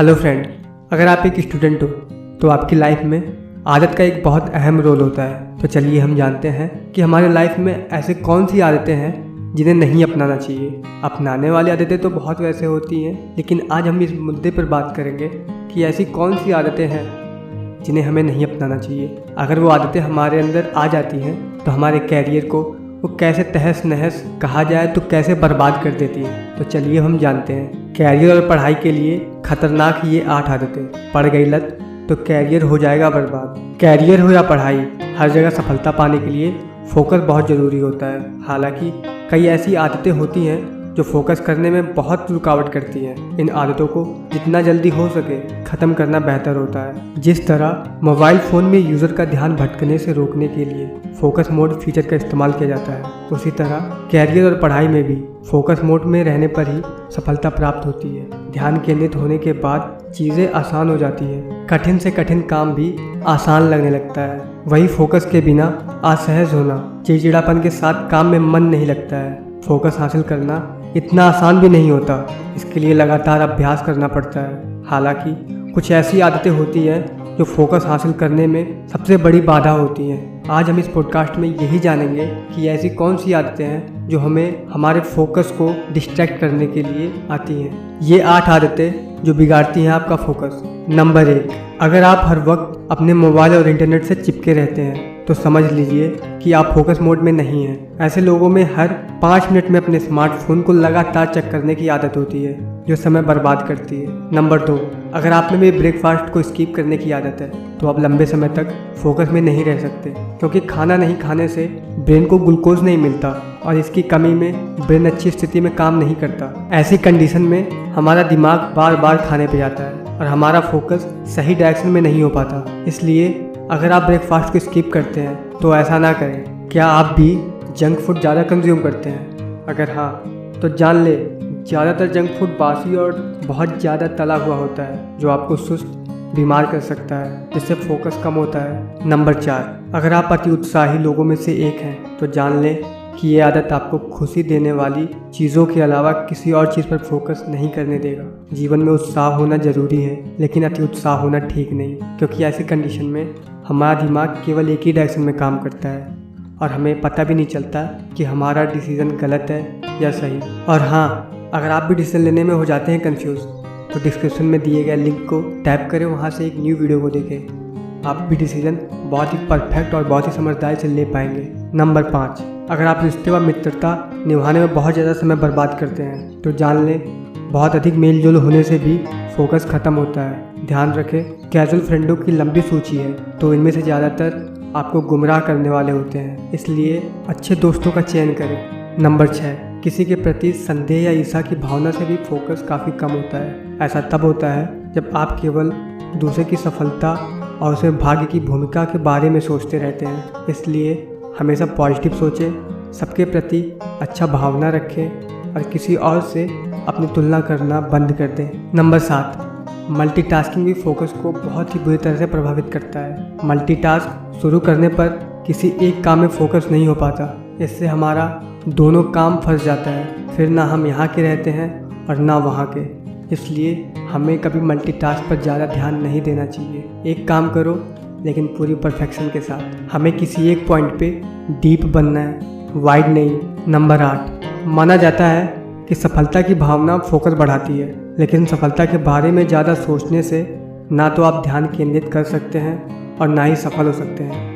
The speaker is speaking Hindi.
हेलो फ्रेंड, अगर आप एक स्टूडेंट हो तो आपकी लाइफ में आदत का एक बहुत अहम रोल होता है। तो चलिए हम जानते हैं कि हमारे लाइफ में ऐसे कौन सी आदतें हैं जिन्हें नहीं अपनाना चाहिए। अपनाने वाली आदतें तो बहुत वैसे होती हैं, लेकिन आज हम इस मुद्दे पर बात करेंगे कि ऐसी कौन सी आदतें हैं जिन्हें हमें नहीं अपनाना चाहिए। अगर वो आदतें हमारे अंदर आ जाती हैं तो हमारे कैरियर को वो कैसे तहस नहस कहा जाए तो कैसे बर्बाद कर देती है। तो चलिए हम जानते हैं। कैरियर और पढ़ाई के लिए खतरनाक ये 8 आदतें। पड़ गई लत तो कैरियर हो जाएगा बर्बाद। कैरियर हो या पढ़ाई, हर जगह सफलता पाने के लिए फोकस बहुत ज़रूरी होता है। हालांकि कई ऐसी आदतें होती हैं जो फोकस करने में बहुत रुकावट करती हैं। इन आदतों को जितना जल्दी हो सके ख़त्म करना बेहतर होता है। जिस तरह मोबाइल फ़ोन में यूज़र का ध्यान भटकने से रोकने के लिए फोकस मोड फीचर का इस्तेमाल किया जाता है, उसी तरह कैरियर और पढ़ाई में भी फोकस मोड में रहने पर ही सफलता प्राप्त होती है। ध्यान केंद्रित होने के बाद चीज़ें आसान हो जाती हैं। कठिन से कठिन काम भी आसान लगने लगता है। वही फोकस के बिना असहज होना, चिड़चिड़ापन के साथ काम में मन नहीं लगता है। फोकस हासिल करना इतना आसान भी नहीं होता, इसके लिए लगातार अभ्यास करना पड़ता है। हालांकि कुछ ऐसी आदतें होती हैं जो फोकस हासिल करने में सबसे बड़ी बाधा होती हैं। आज हम इस पॉडकास्ट में यही जानेंगे कि ऐसी कौन सी आदतें हैं जो हमें हमारे फोकस को डिस्ट्रैक्ट करने के लिए आती हैं। ये 8 आदतें जो बिगाड़ती हैं आपका फोकस। नंबर 1, अगर आप हर वक्त अपने मोबाइल और इंटरनेट से चिपके रहते हैं तो समझ लीजिए कि आप फोकस मोड में नहीं हैं। ऐसे लोगों में हर 5 मिनट में अपने स्मार्टफोन को लगातार चेक करने की आदत होती है जो समय बर्बाद करती है। नंबर 2, अगर आप में भी ब्रेकफास्ट को स्किप करने की आदत है तो आप लंबे समय तक फोकस में नहीं रह सकते, क्योंकि खाना नहीं खाने से ब्रेन को ग्लूकोज नहीं मिलता और इसकी कमी में ब्रेन अच्छी स्थिति में काम नहीं करता। ऐसी कंडीशन में हमारा दिमाग बार बार खाने पे जाता है और हमारा फोकस सही डायरेक्शन में नहीं हो पाता। इसलिए अगर आप ब्रेकफास्ट को स्किप करते हैं तो ऐसा ना करें। क्या आप भी जंक फूड ज़्यादा कंज्यूम करते हैं? अगर हाँ तो जान ले, ज़्यादातर जंक फूड बासी और बहुत ज़्यादा तला हुआ होता है जो आपको सुस्त, बीमार कर सकता है, जिससे फोकस कम होता है। नंबर 4, अगर आप अति उत्साही लोगों में से एक हैं तो जान लें कि ये आदत आपको खुशी देने वाली चीज़ों के अलावा किसी और चीज़ पर फोकस नहीं करने देगा। जीवन में उत्साह होना ज़रूरी है, लेकिन अति उत्साह होना ठीक नहीं, क्योंकि ऐसी कंडीशन में हमारा दिमाग केवल एक ही डायरेक्शन में काम करता है और हमें पता भी नहीं चलता कि हमारा डिसीज़न गलत है या सही। और हाँ, अगर आप भी डिसीजन लेने में हो जाते हैं कंफ्यूज तो डिस्क्रिप्शन में दिए गए लिंक को टैप करें, वहाँ से एक न्यू वीडियो को देखें। आप भी डिसीजन बहुत ही परफेक्ट और बहुत ही समझदारी से ले पाएंगे। नंबर 5, अगर आप रिश्ते व मित्रता निभाने में बहुत ज़्यादा समय बर्बाद करते हैं तो जान लें बहुत अधिक मेल जोल होने से भी फोकस खत्म होता है। ध्यान रखें, कैजुअल फ्रेंडों की लंबी सूची है तो इनमें से ज़्यादातर आपको गुमराह करने वाले होते हैं, इसलिए अच्छे दोस्तों का चयन करें। नंबर 6, किसी के प्रति संदेह या ईर्ष्या की भावना से भी फोकस काफ़ी कम होता है। ऐसा तब होता है जब आप केवल दूसरे की सफलता और उसमें भाग्य की भूमिका के बारे में सोचते रहते हैं। इसलिए हमेशा पॉजिटिव सोचें, सबके प्रति अच्छा भावना रखें और किसी और से अपनी तुलना करना बंद कर दें। नंबर 7, मल्टीटास्किंग भी फोकस को बहुत ही बुरी तरह से प्रभावित करता है। मल्टीटास्क शुरू करने पर किसी एक काम में फोकस नहीं हो पाता, इससे हमारा दोनों काम फंस जाता है। फिर ना हम यहाँ के रहते हैं और ना वहाँ के। इसलिए हमें कभी मल्टीटास्क पर ज़्यादा ध्यान नहीं देना चाहिए। एक काम करो लेकिन पूरी परफेक्शन के साथ। हमें किसी एक पॉइंट पे डीप बनना है, वाइड नहीं। नंबर 8, माना जाता है कि सफलता की भावना फोकस बढ़ाती है, लेकिन सफलता के बारे में ज़्यादा सोचने से ना तो आप ध्यान केंद्रित कर सकते हैं और ना ही सफल हो सकते हैं।